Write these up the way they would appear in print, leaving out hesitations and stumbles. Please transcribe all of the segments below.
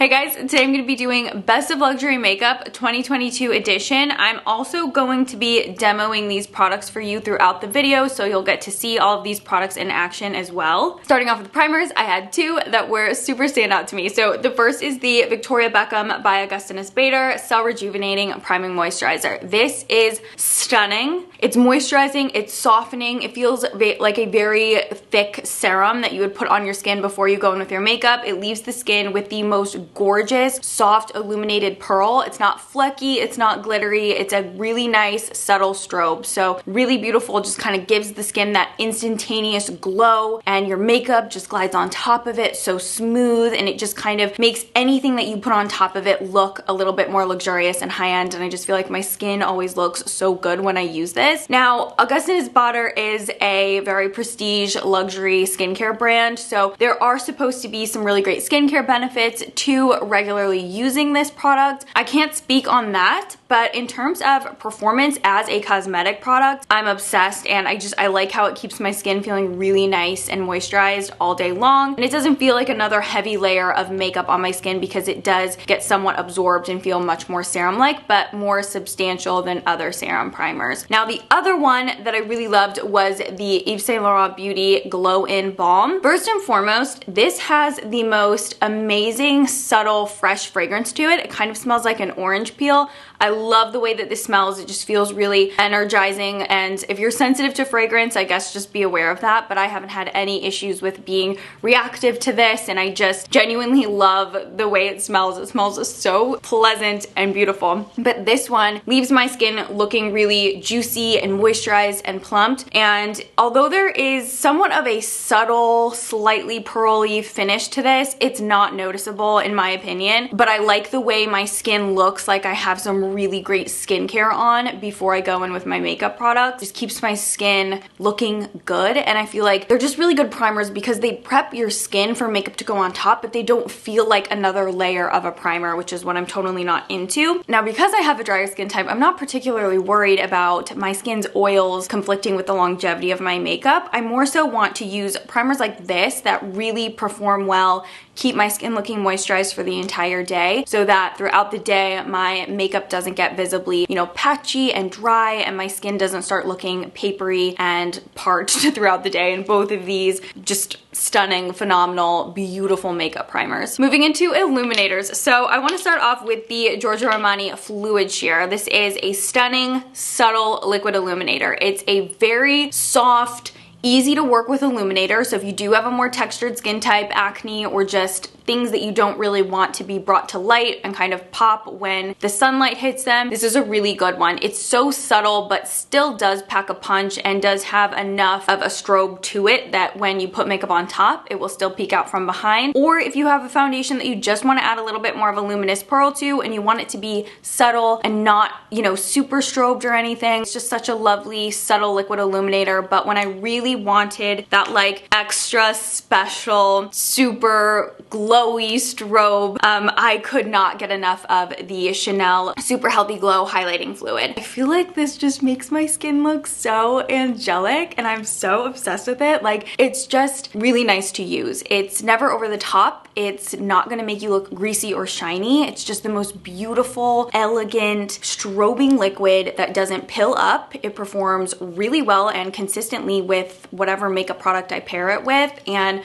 Hey guys, today I'm going to be doing Best of Luxury Makeup 2022 edition. I'm also going to be demoing these products for you throughout the video, so you'll get to see all of these products in action as well. Starting off with primers, I had two that were super standout to me. So the first is the Victoria Beckham by Augustinus Bader Cell Rejuvenating Priming Moisturizer. This is stunning. It's moisturizing, it's softening. It feels like a very thick serum that you would put on your skin before you go in with your makeup. It leaves the skin with the most gorgeous, soft, illuminated pearl. It's not flecky, it's not glittery. It's a really nice, subtle strobe. So really beautiful, just kind of gives the skin that instantaneous glow, and your makeup just glides on top of it so smooth, and it just kind of makes anything that you put on top of it look a little bit more luxurious and high-end, and I just feel like my skin always looks so good when I use this. Now, Augustinus Bader is a very prestige luxury skincare brand, so there are supposed to be some really great skincare benefits to regularly using this product. I can't speak on that, but in terms of performance as a cosmetic product, I'm obsessed, and I like how it keeps my skin feeling really nice and moisturized all day long, and it doesn't feel like another heavy layer of makeup on my skin because it does get somewhat absorbed and feel much more serum-like, but more substantial than other serum primers. Now, the other one that I really loved was the Yves Saint Laurent Beauty Glow In Balm. First and foremost, this has the most amazing, subtle, fresh fragrance to it. It kind of smells like an orange peel. I love the way that this smells. It just feels really energizing, and if you're sensitive to fragrance, I guess just be aware of that, but I haven't had any issues with being reactive to this, and I just genuinely love the way it smells. It smells so pleasant and beautiful. But this one leaves my skin looking really juicy and moisturized and plumped, and although there is somewhat of a subtle, slightly pearly finish to this, it's not noticeable in my opinion, but I like the way my skin looks like I have some really great skincare on before I go in with my makeup products. Just keeps my skin looking good, and I feel like they're just really good primers because they prep your skin for makeup to go on top, but they don't feel like another layer of a primer, which is what I'm totally not into. Now, because I have a drier skin type, I'm not particularly worried about my skin's oils conflicting with the longevity of my makeup. I more so want to use primers like this that really perform well, keep my skin looking moisturized for the entire day, so that throughout the day my makeup doesn't get visibly, patchy and dry, and my skin doesn't start looking papery and parched throughout the day. And both of these just stunning, phenomenal, beautiful makeup primers. Moving into illuminators. So I want to start off with the Giorgio Armani Fluid Sheer. This is a stunning, subtle liquid illuminator. It's a very soft, easy to work with illuminator, so if you do have a more textured skin type, acne, or just things that you don't really want to be brought to light and kind of pop when the sunlight hits them, this is a really good one. It's so subtle but still does pack a punch and does have enough of a strobe to it that when you put makeup on top, it will still peek out from behind. Or if you have a foundation that you just want to add a little bit more of a luminous pearl to, and you want it to be subtle and not, super strobed or anything, it's just such a lovely, subtle liquid illuminator. But when I really wanted that like extra special, super glowy strobe, I could not get enough of the Chanel Super Healthy Glow Highlighting Fluid. I feel like this just makes my skin look so angelic, and I'm so obsessed with it. Like, it's just really nice to use. It's never over the top. It's not gonna make you look greasy or shiny. It's just the most beautiful, elegant, strobing liquid that doesn't pill up. It performs really well and consistently with whatever makeup product I pair it with, and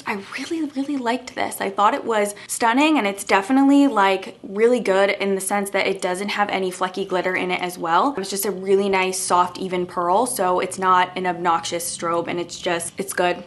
I really, really liked this. I thought it was stunning, and it's definitely like really good in the sense that it doesn't have any flecky glitter in it as well. It's just a really nice, soft, even pearl, so it's not an obnoxious strobe, and it's good.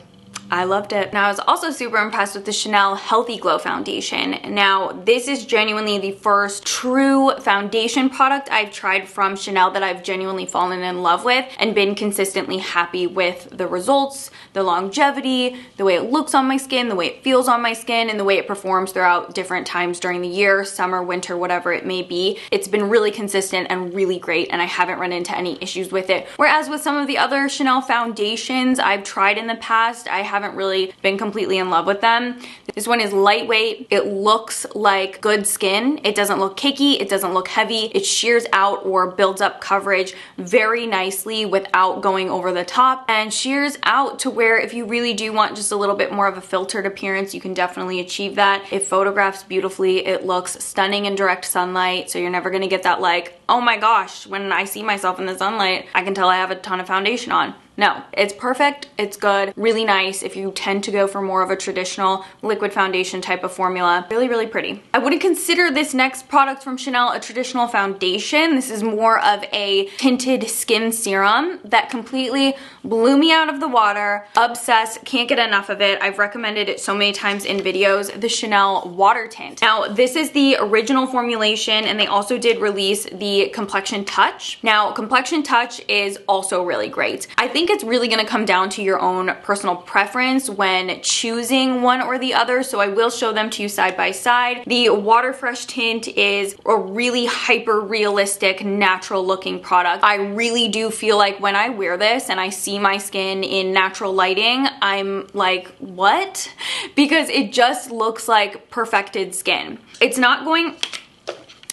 I loved it. Now, I was also super impressed with the Chanel Healthy Glow Foundation. Now, this is genuinely the first true foundation product I've tried from Chanel that I've genuinely fallen in love with and been consistently happy with the results, the longevity, the way it looks on my skin, the way it feels on my skin, and the way it performs throughout different times during the year, summer, winter, whatever it may be. It's been really consistent and really great, and I haven't run into any issues with it. Whereas with some of the other Chanel foundations I've tried in the past, I have haven't really been completely in love with them. This one is lightweight. It looks like good skin. It doesn't look cakey. It doesn't look heavy. It shears out or builds up coverage very nicely without going over the top, and shears out to where if you really do want just a little bit more of a filtered appearance, you can definitely achieve that. It photographs beautifully. It looks stunning in direct sunlight, so you're never gonna get that like, oh my gosh, when I see myself in the sunlight, I can tell I have a ton of foundation on. No, it's perfect, it's good, really nice if you tend to go for more of a traditional liquid foundation type of formula. Really, really pretty. I wouldn't consider this next product from Chanel a traditional foundation. This is more of a tinted skin serum that completely blew me out of the water. Obsessed, can't get enough of it. I've recommended it so many times in videos, the Chanel Water Tint. Now, this is the original formulation, and they also did release the Complexion Touch. Now, Complexion Touch is also really great. I think it's really gonna come down to your own personal preference when choosing one or the other, so I will show them to you side by side. The Water Fresh Tint is a really hyper realistic, natural looking product. I really do feel like when I wear this and I see my skin in natural lighting, I'm like, what? Because it just looks like perfected skin. It's not going...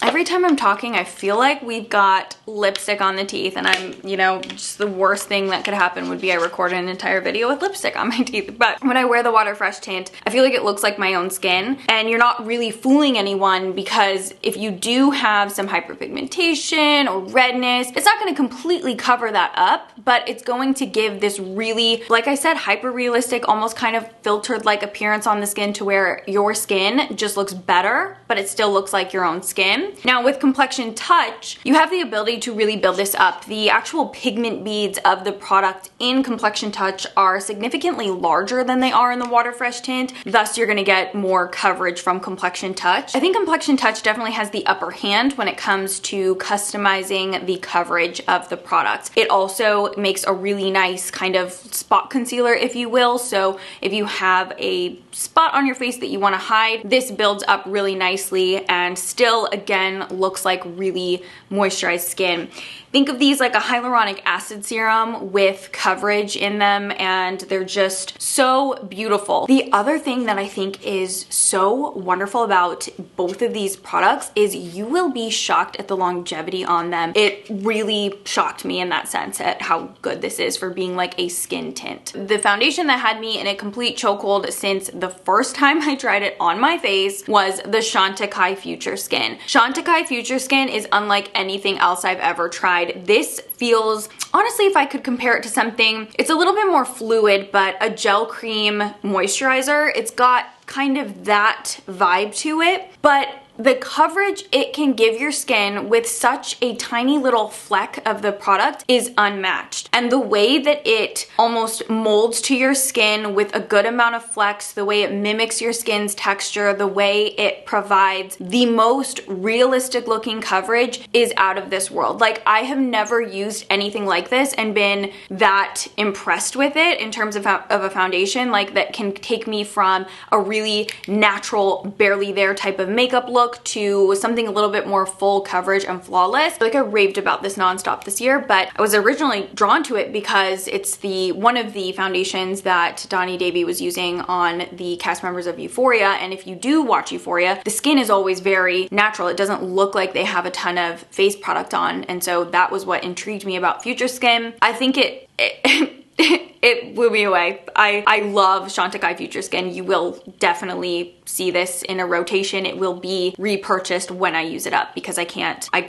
Every time I'm talking, I feel like we've got lipstick on the teeth, and I'm, you know, just the worst thing that could happen would be I recorded an entire video with lipstick on my teeth. But when I wear the Water Fresh Tint, I feel like it looks like my own skin, and you're not really fooling anyone, because if you do have some hyperpigmentation or redness, it's not going to completely cover that up, but it's going to give this really, like I said, hyper realistic, almost kind of filtered like appearance on the skin, to where your skin just looks better, but it still looks like your own skin. Now with Complexion Touch, you have the ability to really build this up. The actual pigment beads of the product in Complexion Touch are significantly larger than they are in the Water Fresh Tint, thus you're gonna get more coverage from Complexion Touch. I think Complexion Touch definitely has the upper hand when it comes to customizing the coverage of the product. It also makes a really nice kind of spot concealer, if you will, so if you have a spot on your face that you wanna hide, this builds up really nicely and still, again, looks like really moisturized skin. Think of these like a hyaluronic acid serum with coverage in them, and they're just so beautiful. The other thing that I think is so wonderful about both of these products is you will be shocked at the longevity on them. It really shocked me in that sense at how good this is for being like a skin tint. The foundation that had me in a complete chokehold since the first time I tried it on my face was the Chantecaille Future Skin. Chantecaille Future Skin is unlike anything else I've ever tried. This feels, honestly, if I could compare it to something, it's a little bit more fluid, but a gel cream moisturizer. It's got kind of that vibe to it, but the coverage it can give your skin with such a tiny little fleck of the product is unmatched. And the way that it almost molds to your skin with a good amount of flex, the way it mimics your skin's texture, the way it provides the most realistic looking coverage is out of this world. Like, I have never used anything like this and been that impressed with it in terms of a foundation like that can take me from a really natural, barely there type of makeup look to something a little bit more full coverage and flawless. I feel like I raved about this nonstop this year, but I was originally drawn to it because it's one of the foundations that Donnie Davy was using on the cast members of Euphoria, and if you do watch Euphoria, the skin is always very natural. It doesn't look like they have a ton of face product on, and so that was what intrigued me about Future Skin. I think it blew me away. I love Chantecaille Future Skin. You will definitely see this in a rotation. It will be repurchased when I use it up, because I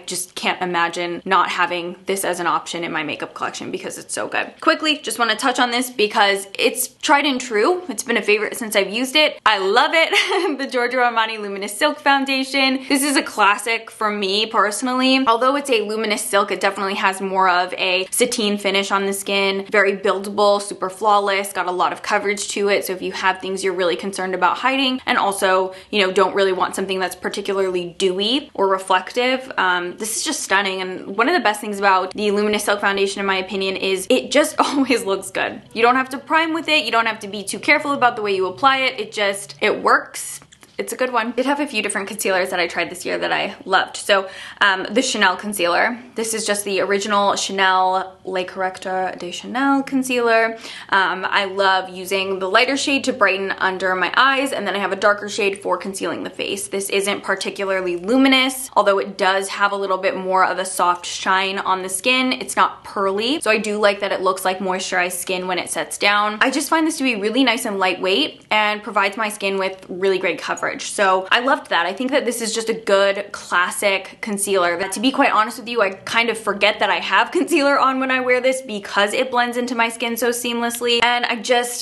just can't imagine not having this as an option in my makeup collection because it's so good. Quickly, just want to touch on this because it's tried and true. It's been a favorite since I've used it. I love it. The Giorgio Armani Luminous Silk Foundation. This is a classic for me personally. Although it's a luminous silk, it definitely has more of a sateen finish on the skin. Very buildable, super flawless, got a lot of coverage to it. So if you have things you're really concerned about hiding, and also, you know, don't really want something that's particularly dewy or reflective, this is just stunning. And one of the best things about the Luminous Silk Foundation, in my opinion, is it just always looks good. You don't have to prime with it. You don't have to be too careful about the way you apply it. It works. It's a good one. I did have a few different concealers that I tried this year that I loved. So the Chanel concealer. This is just the original Chanel Le Corrector de Chanel concealer. I love using the lighter shade to brighten under my eyes, and then I have a darker shade for concealing the face. This isn't particularly luminous, although it does have a little bit more of a soft shine on the skin. It's not pearly, so I do like that it looks like moisturized skin when it sets down. I just find this to be really nice and lightweight and provides my skin with really great coverage. So I loved that. I think that this is just a good classic concealer. That, to be quite honest with you, I kind of forget that I have concealer on when I wear this because it blends into my skin so seamlessly, and I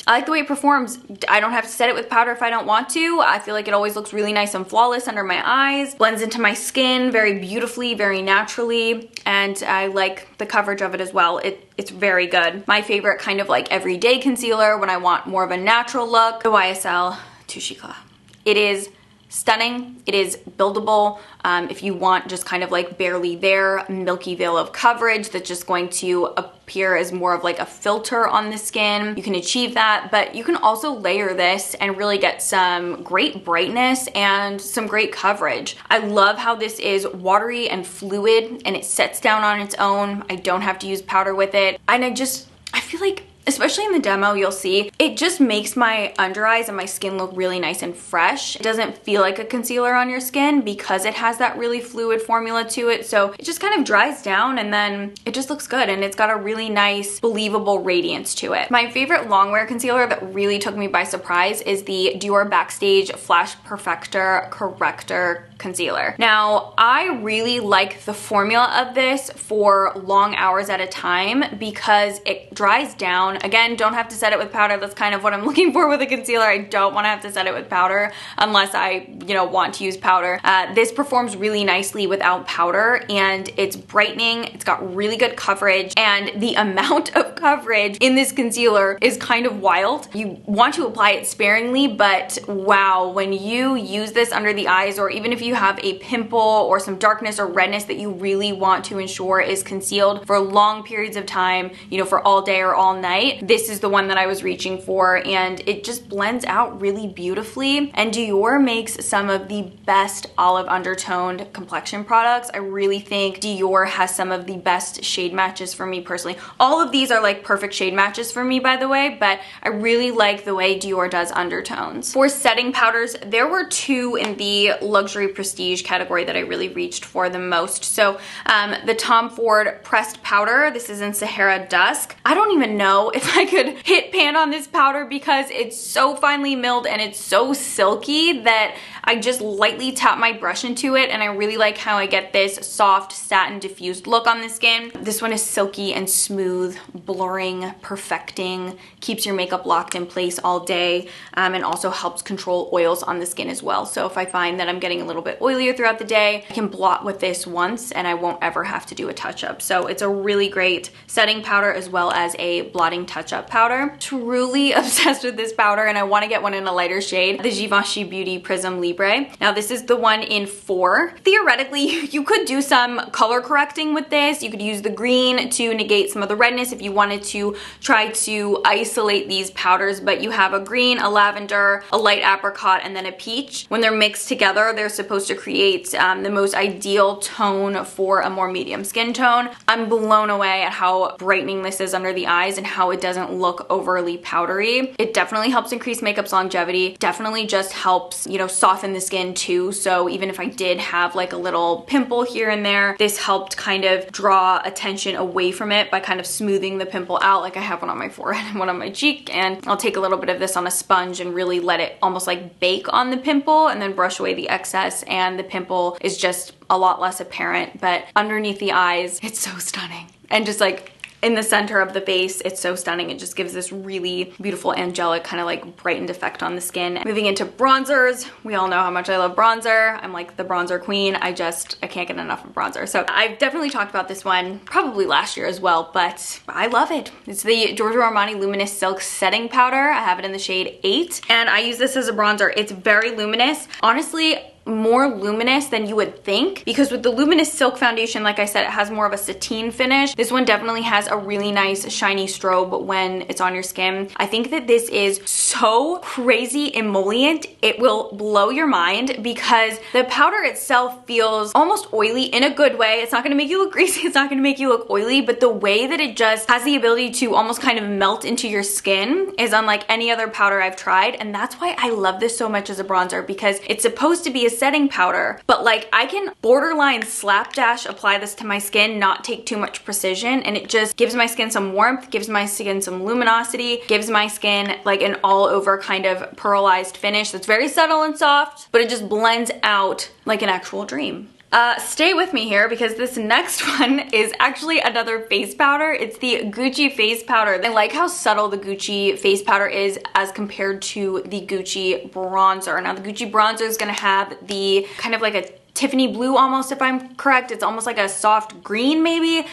like the way it performs. I don't have to set it with powder if I don't want to. I feel like it always looks really nice and flawless under my eyes, blends into my skin very beautifully, very naturally, and I like the coverage of it as well. It's very good. My favorite kind of like everyday concealer when I want more of a natural look, the YSL Touche Eclat. It is stunning. It is buildable. If you want just kind of like barely there, milky veil of coverage that's just going to appear as more of like a filter on the skin, you can achieve that, but you can also layer this and really get some great brightness and some great coverage. I love how this is watery and fluid and it sets down on its own. I don't have to use powder with it. And I feel like, especially in the demo, you'll see, it just makes my under eyes and my skin look really nice and fresh. It doesn't feel like a concealer on your skin because it has that really fluid formula to it. So it just kind of dries down and then it just looks good, and it's got a really nice, believable radiance to it. My favorite longwear concealer that really took me by surprise is the Dior Backstage Flash Perfector Corrector concealer. Now, I really like the formula of this for long hours at a time because it dries down. Again, don't have to set it with powder. That's kind of what I'm looking for with a concealer. I don't want to have to set it with powder unless I, want to use powder. This performs really nicely without powder, and it's brightening. It's got really good coverage, and the amount of coverage in this concealer is kind of wild. You want to apply it sparingly, but wow, when you use this under the eyes, or even if you have a pimple or some darkness or redness that you really want to ensure is concealed for long periods of time, for all day or all night, this is the one that I was reaching for, and it just blends out really beautifully. And Dior makes some of the best olive undertoned complexion products. I really think Dior has some of the best shade matches for me personally. All of these are like perfect shade matches for me, by the way, but I really like the way Dior does undertones. For setting powders, there were two in the luxury prestige category that I really reached for the most. So the Tom Ford pressed powder, this is in Sahara Dusk. I don't even know if I could hit pan on this powder because it's so finely milled and it's so silky that I just lightly tap my brush into it, and I really like how I get this soft satin diffused look on the skin. This one is silky and smooth, blurring, perfecting, keeps your makeup locked in place all day, and also helps control oils on the skin as well. So if I find that I'm getting a little bit oilier throughout the day, I can blot with this once and I won't ever have to do a touch-up. So it's a really great setting powder as well as a blotting touch-up powder. Truly obsessed with this powder, and I want to get one in a lighter shade, the Givenchy Beauty Prism Libre. Now this is the one in 4. Theoretically, you could do some color correcting with this. You could use the green to negate some of the redness if you wanted to try to isolate these powders, but you have a green, a lavender, a light apricot, and then a peach. When they're mixed together, they're supposed to create the most ideal tone for a more medium skin tone. I'm blown away at how brightening this is under the eyes and how it doesn't look overly powdery. It definitely helps increase makeup's longevity, definitely just helps, soften the skin too. So even if I did have like a little pimple here and there, this helped kind of draw attention away from it by kind of smoothing the pimple out. Like I have one on my forehead and one on my cheek, and I'll take a little bit of this on a sponge and really let it almost like bake on the pimple and then brush away the excess, and the pimple is just a lot less apparent. But underneath the eyes, it's so stunning. And just like in the center of the face, it's so stunning. It just gives this really beautiful, angelic, kind of like brightened effect on the skin. Moving into bronzers, we all know how much I love bronzer. I'm like the bronzer queen. I can't get enough of bronzer. So I've definitely talked about this one probably last year as well, but I love it. It's the Giorgio Armani Luminous Silk Setting Powder. I have it in the shade 8, and I use this as a bronzer. It's very luminous. Honestly, more luminous than you would think, because with the Luminous Silk Foundation, like I said, it has more of a sateen finish. This one definitely has a really nice shiny strobe when it's on your skin. I think that this is so crazy emollient. It will blow your mind because the powder itself feels almost oily in a good way. It's not going to make you look greasy. It's not going to make you look oily, but the way that it just has the ability to almost kind of melt into your skin is unlike any other powder I've tried. And that's why I love this so much as a bronzer, because it's supposed to be a setting powder, but like I can borderline slapdash apply this to my skin, not take too much precision, and it just gives my skin some warmth, gives my skin some luminosity, gives my skin like an all over kind of pearlized finish that's very subtle and soft, but it just blends out like an actual dream. Stay with me here because this next one is actually another face powder. It's the Gucci face powder. I like how subtle the Gucci face powder is as compared to the Gucci bronzer. Now the Gucci bronzer is gonna have the kind of like a Tiffany blue almost, if I'm correct. It's almost like a soft green maybe.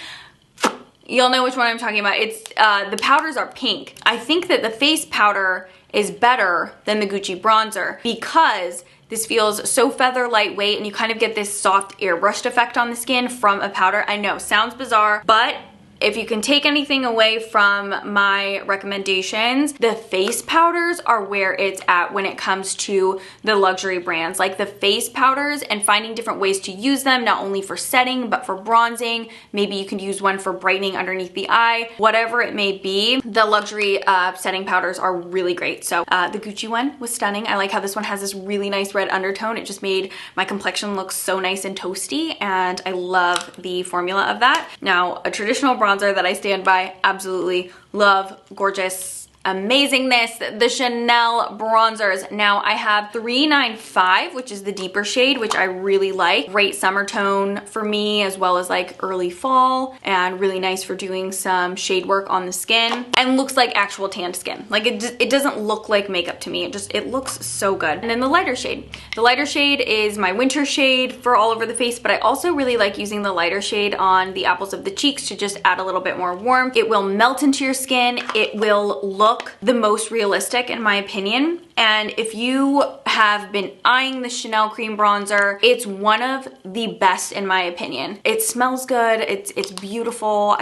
You'll know which one I'm talking about. It's the powders are pink. I think that the face powder is better than the Gucci bronzer because this feels so feather lightweight and you kind of get this soft airbrushed effect on the skin from a powder. I know, sounds bizarre, but if you can take anything away from my recommendations, the face powders are where it's at when it comes to the luxury brands. Like the face powders and finding different ways to use them, not only for setting, but for bronzing. Maybe you can use one for brightening underneath the eye, whatever it may be. The luxury setting powders are really great. So the Gucci one was stunning. I like how this one has this really nice red undertone. It just made my complexion look so nice and toasty, and I love the formula of that. Now, a traditional bronzer that I stand by, absolutely love, gorgeous, amazingness, the Chanel bronzers. Now I have 395, which is the deeper shade, which I really like. Great summer tone for me, as well as like early fall, and really nice for doing some shade work on the skin, and looks like actual tanned skin. Like it doesn't look like makeup to me. It looks so good. And then the lighter shade. The lighter shade is my winter shade for all over the face, but I also really like using the lighter shade on the apples of the cheeks to just add a little bit more warmth. It will melt into your skin. It will look the most realistic in my opinion. And if you have been eyeing the Chanel cream bronzer, it's one of the best in my opinion. It smells good, it's beautiful.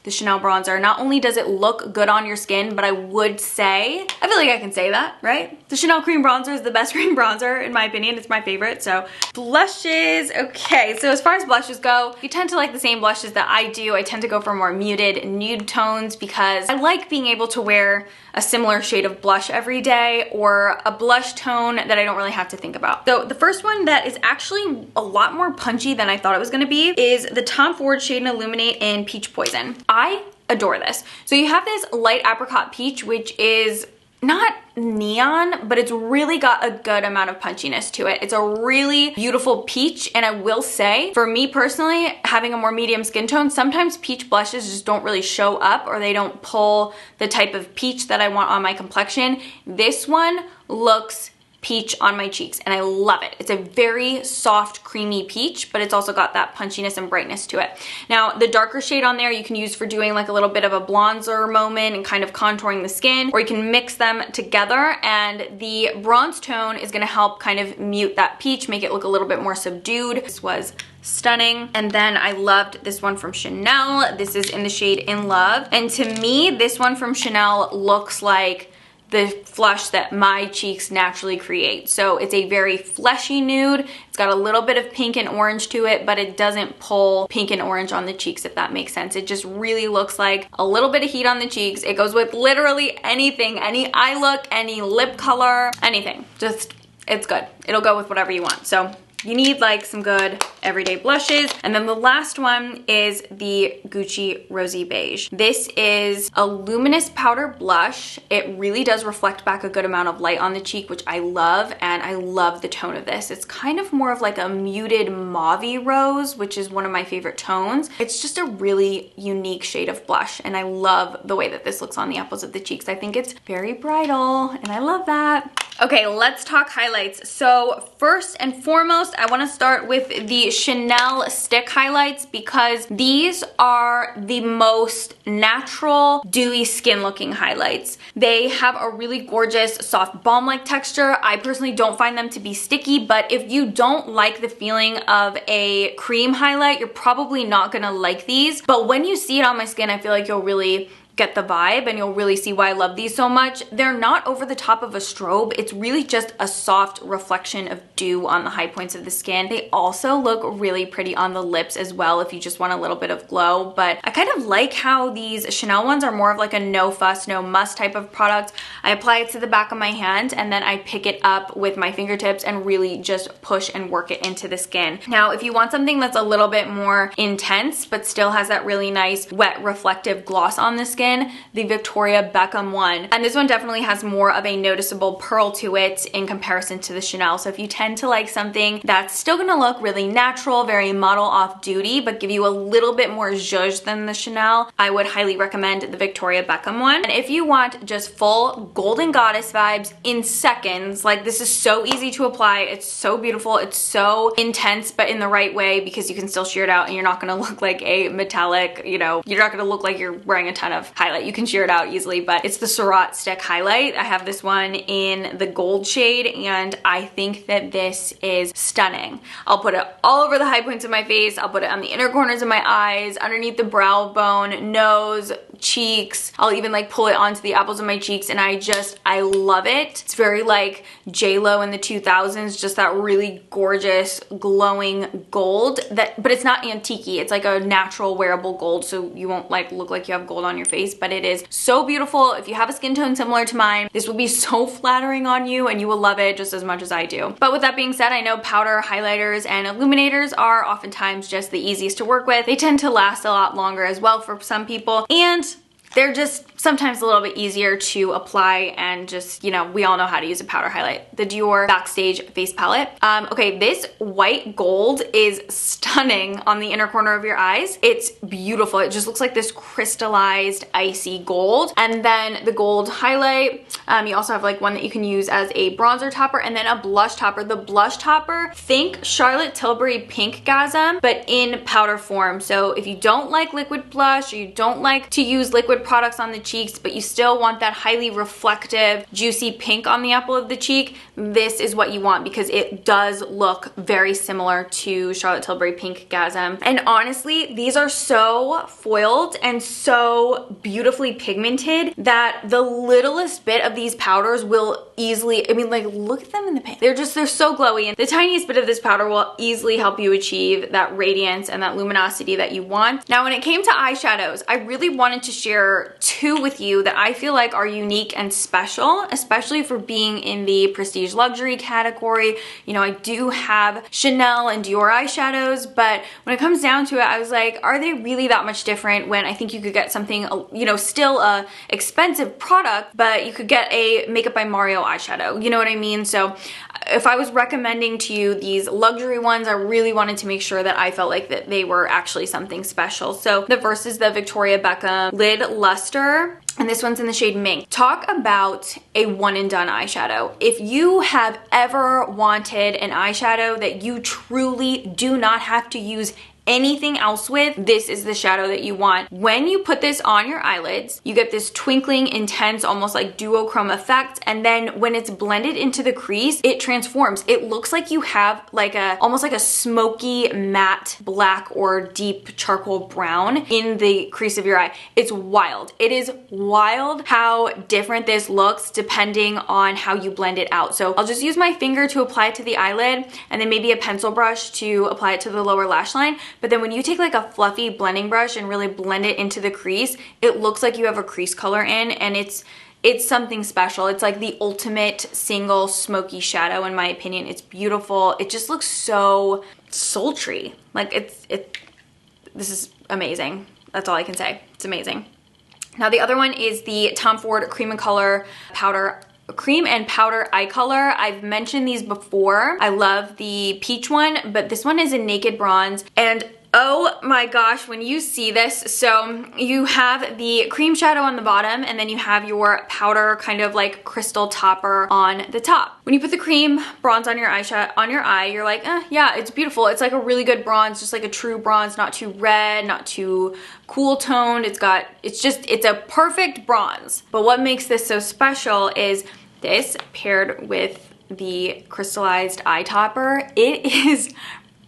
The Chanel bronzer, not only does it look good on your skin, but I would say, I feel like I can say that, right? The Chanel cream bronzer is the best cream bronzer in my opinion. It's my favorite. So blushes, okay. So as far as blushes go, you tend to like the same blushes that I do. I tend to go for more muted nude tones because I like being able to wear a similar shade of blush every day, or a blush tone that I don't really have to think about. So the first one that is actually a lot more punchy than I thought it was gonna be is the Tom Ford Shade and Illuminate in Peach Poison. I adore this. So you have this light apricot peach, which is not neon, but it's really got a good amount of punchiness to it. It's a really beautiful peach, and I will say, for me personally, having a more medium skin tone, sometimes peach blushes just don't really show up, or they don't pull the type of peach that I want on my complexion. This one looks peach on my cheeks, and I love it. It's a very soft, creamy peach, but it's also got that punchiness and brightness to it. Now, the darker shade on there you can use for doing like a little bit of a bronzer moment and kind of contouring the skin, or you can mix them together, and the bronze tone is gonna help kind of mute that peach, make it look a little bit more subdued. This was stunning. And then I loved this one from Chanel. This is in the shade In Love. And to me, this one from Chanel looks like the flush that my cheeks naturally create. So it's a very fleshy nude. It's got a little bit of pink and orange to it, but it doesn't pull pink and orange on the cheeks, if that makes sense. It just really looks like a little bit of heat on the cheeks. It goes with literally anything, any eye look, any lip color, anything. Just, it's good. It'll go with whatever you want. So you need like some good everyday blushes. And then the last one is the Gucci Rosy Beige. This is a luminous powder blush. It really does reflect back a good amount of light on the cheek, which I love, and I love the tone of this. It's kind of more of like a muted mauve-y rose, which is one of my favorite tones. It's just a really unique shade of blush, and I love the way that this looks on the apples of the cheeks. I think it's very bridal, and I love that. Okay, let's talk highlights. So first and foremost, I want to start with the Chanel stick highlights because these are the most natural, dewy skin looking highlights. They have a really gorgeous soft balm-like texture. I personally don't find them to be sticky, but if you don't like the feeling of a cream highlight, you're probably not gonna like these. But when you see it on my skin, I feel like you'll really get the vibe and you'll really see why I love these so much. They're not over the top of a strobe. It's really just a soft reflection of dew on the high points of the skin. They also look really pretty on the lips as well if you just want a little bit of glow. But I kind of like how these Chanel ones are more of like a no fuss, no muss type of product. I apply it to the back of my hand and then I pick it up with my fingertips and really just push and work it into the skin. Now, if you want something that's a little bit more intense but still has that really nice wet reflective gloss on the skin, the Victoria Beckham one. And this one definitely has more of a noticeable pearl to it in comparison to the Chanel. So if you tend to like something that's still gonna look really natural, very model off duty, but give you a little bit more zhuzh than the Chanel, I would highly recommend the Victoria Beckham one. And if you want just full golden goddess vibes in seconds, like this is so easy to apply, it's so beautiful, it's so intense, but in the right way because you can still sheer it out and you're not gonna look like a metallic, you know, you're not gonna look like you're wearing a ton of highlight. You can sheer it out easily, but it's the Sahara stick highlight. I have this one in the gold shade and I think that this is stunning. I'll put it all over the high points of my face. I'll put it on the inner corners of my eyes, underneath the brow bone, nose, cheeks. I'll even like pull it onto the apples of my cheeks and I love it. It's very like J-Lo in the 2000s, just that really gorgeous glowing gold but it's not antique-y. It's like a natural wearable gold, so you won't like look like you have gold on your face, but it is so beautiful. If you have a skin tone similar to mine, this will be so flattering on you and you will love it just as much as I do. But with that being said, I know powder, highlighters, and illuminators are oftentimes just the easiest to work with. They tend to last a lot longer as well for some people, and they're just sometimes a little bit easier to apply and just, you know, we all know how to use a powder highlight. The Dior Backstage Face Palette. Okay, this white gold is stunning on the inner corner of your eyes. It's beautiful. It just looks like this crystallized icy gold. And then the gold highlight, you also have like one that you can use as a bronzer topper and then a blush topper. The blush topper, think Charlotte Tilbury Pink Gasm, but in powder form. So if you don't like liquid blush or you don't like to use liquid products on the cheeks, but you still want that highly reflective, juicy pink on the apple of the cheek, this is what you want because it does look very similar to Charlotte Tilbury Pink Gasm. And honestly, these are so foiled and so beautifully pigmented that the littlest bit of these powders will easily, I mean, like, look at them in the pan. They're so glowy, and the tiniest bit of this powder will easily help you achieve that radiance and that luminosity that you want. Now, when it came to eyeshadows, I really wanted to share two with you that I feel like are unique and special, especially for being in the prestige luxury category. You know, I do have Chanel and Dior eyeshadows, but when it comes down to it, I was like, are they really that much different when I think you could get something, you know, still a expensive product, but you could get a Makeup by Mario eyeshadow, you know what I mean? So if I was recommending to you these luxury ones, I really wanted to make sure that I felt like that they were actually something special. So the first is the Victoria Beckham Lid Luster, and this one's in the shade Mink. Talk about a one and done eyeshadow. If you have ever wanted an eyeshadow that you truly do not have to use anything else with, this is the shadow that you want. When you put this on your eyelids, you get this twinkling, intense, almost like duochrome effect, and then when it's blended into the crease, it transforms. It looks like you have like a, almost like a smoky matte black or deep charcoal brown in the crease of your eye. It's wild. It is wild how different this looks depending on how you blend it out. So I'll just use my finger to apply it to the eyelid and then maybe a pencil brush to apply it to the lower lash line. But then when you take like a fluffy blending brush and really blend it into the crease, it looks like you have a crease color in, and it's something special. It's like the ultimate single smoky shadow in my opinion. It's beautiful. It just looks so sultry. Like this is amazing. That's all I can say. It's amazing. Now the other one is the Tom Ford Cream and Powder eye color. I've mentioned these before. I love the peach one, but this one is a naked bronze, and Oh my gosh, when you see this, so you have the cream shadow on the bottom and then you have your powder kind of like crystal topper on the top. When you put the cream bronze on your eye, you're like, yeah, it's beautiful. It's like a really good bronze, just like a true bronze, not too red, not too cool toned. It's a perfect bronze. But what makes this so special is this paired with the crystallized eye topper. It is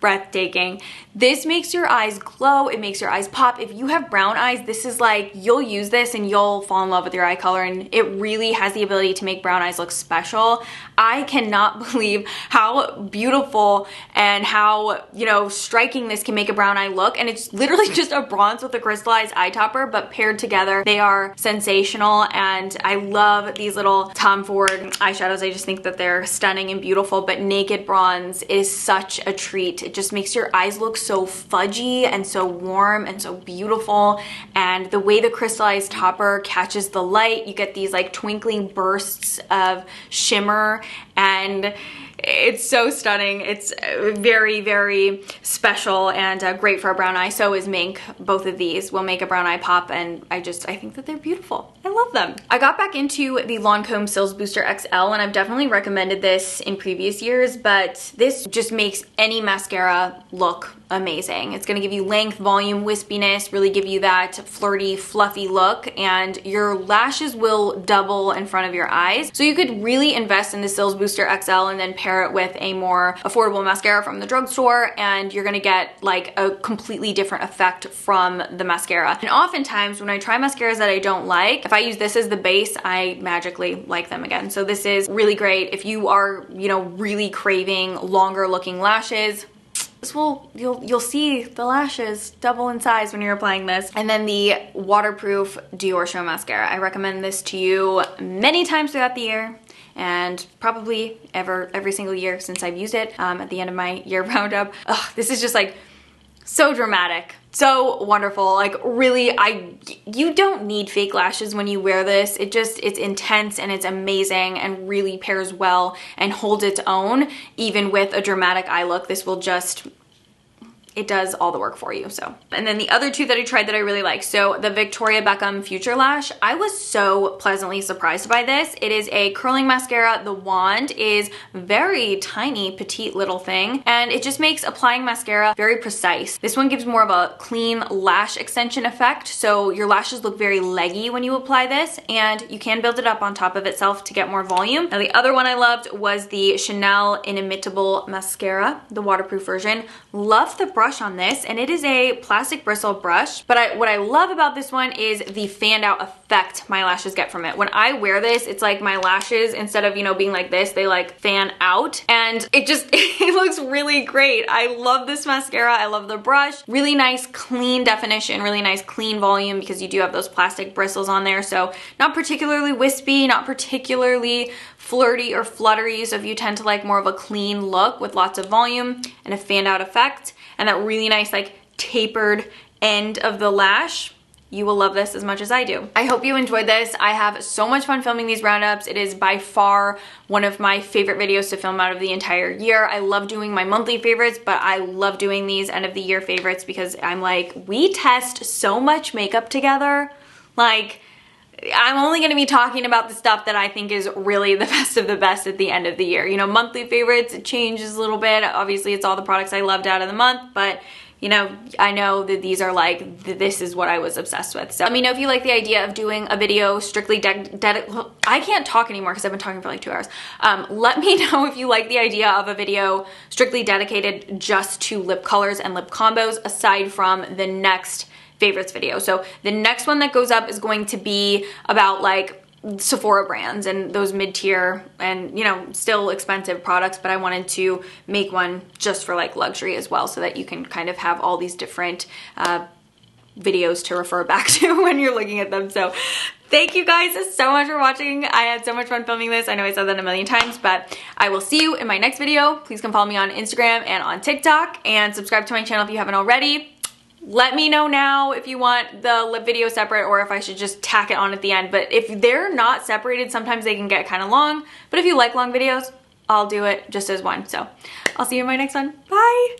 breathtaking. This makes your eyes glow. It makes your eyes pop. If you have brown eyes, this is like, you'll use this and you'll fall in love with your eye color, and it really has the ability to make brown eyes look special. I cannot believe how beautiful and how, you know, striking this can make a brown eye look. And it's literally just a bronze with a crystallized eye topper, but paired together, they are sensational. And I love these little Tom Ford eyeshadows. I just think that they're stunning and beautiful, but naked bronze is such a treat. It just makes your eyes look so fudgy and so warm and so beautiful. And the way the crystallized topper catches the light, you get these like twinkling bursts of shimmer, and it's so stunning. It's very, very special and great for a brown eye. So is Mink. Both of these will make a brown eye pop, and I think that they're beautiful. I love them. I got back into the Lancome Cils Booster XL, and I've definitely recommended this in previous years, but this just makes any mascara look amazing. It's gonna give you length, volume, wispiness, really give you that flirty, fluffy look, and your lashes will double in front of your eyes. So you could really invest in the Cils Booster XL and then pair it with a more affordable mascara from the drugstore, and you're gonna get like a completely different effect from the mascara. And oftentimes when I try mascaras that I don't like, if I use this as the base, I magically like them again. So this is really great if you are, you know, really craving longer looking lashes. This will, you'll see the lashes double in size when you're applying this. And then the waterproof Dior Show mascara. I recommend this to you many times throughout the year, and probably every single year since I've used it at the end of my year roundup. Ugh, this is just like so dramatic, so wonderful. Like really, you don't need fake lashes when you wear this. It's intense and it's amazing and really pairs well and holds its own even with a dramatic eye look. This will just, it does all the work for you. So, and then the other two that I tried that I really like. So the Victoria Beckham Future Lash, I was so pleasantly surprised by this. It is a curling mascara. The wand is very tiny, petite little thing, and it just makes applying mascara very precise. This one gives more of a clean lash extension effect. So your lashes look very leggy when you apply this, and you can build it up on top of itself to get more volume. Now the other one I loved was the Chanel Inimitable Mascara, the waterproof version. Love the brush on this, and it is a plastic bristle brush, but what I love about this one is the fanned out effect my lashes get from it. When I wear this, it's like my lashes, instead of, you know, being like this, they like fan out, and it looks really great. I love this mascara. I love the brush. Really nice clean definition, really nice clean volume, because you do have those plastic bristles on there, so not particularly wispy, not particularly flirty or fluttery, so if you tend to like more of a clean look with lots of volume and a fanned out effect and that really nice like tapered end of the lash, you will love this as much as I do. I hope you enjoyed this. I have so much fun filming these roundups. It is by far one of my favorite videos to film out of the entire year. I love doing my monthly favorites, but I love doing these end of the year favorites because I'm like, we test so much makeup together. Like, I'm only going to be talking about the stuff that I think is really the best of the best at the end of the year. You know, monthly favorites, it changes a little bit. Obviously, it's all the products I loved out of the month, but you know, I know that these are like, this is what I was obsessed with. So let me know if you like the idea of doing a video strictly I can't talk anymore because I've been talking for like 2 hours. Let me know if you like the idea of a video strictly dedicated just to lip colors and lip combos, aside from the next favorites video. So the next one that goes up is going to be about like Sephora brands and those mid-tier and, you know, still expensive products, but I wanted to make one just for like luxury as well, so that you can kind of have all these different videos to refer back to when you're looking at them. So thank you guys so much for watching. I had so much fun filming this. I know I said that a million times, but I will see you in my next video. Please come follow me on Instagram and on TikTok, and subscribe to my channel if you haven't already. Let me know now if you want the lip video separate or if I should just tack it on at the end. But if they're not separated, sometimes they can get kind of long. But if you like long videos, I'll do it just as one. So I'll see you in my next one. Bye!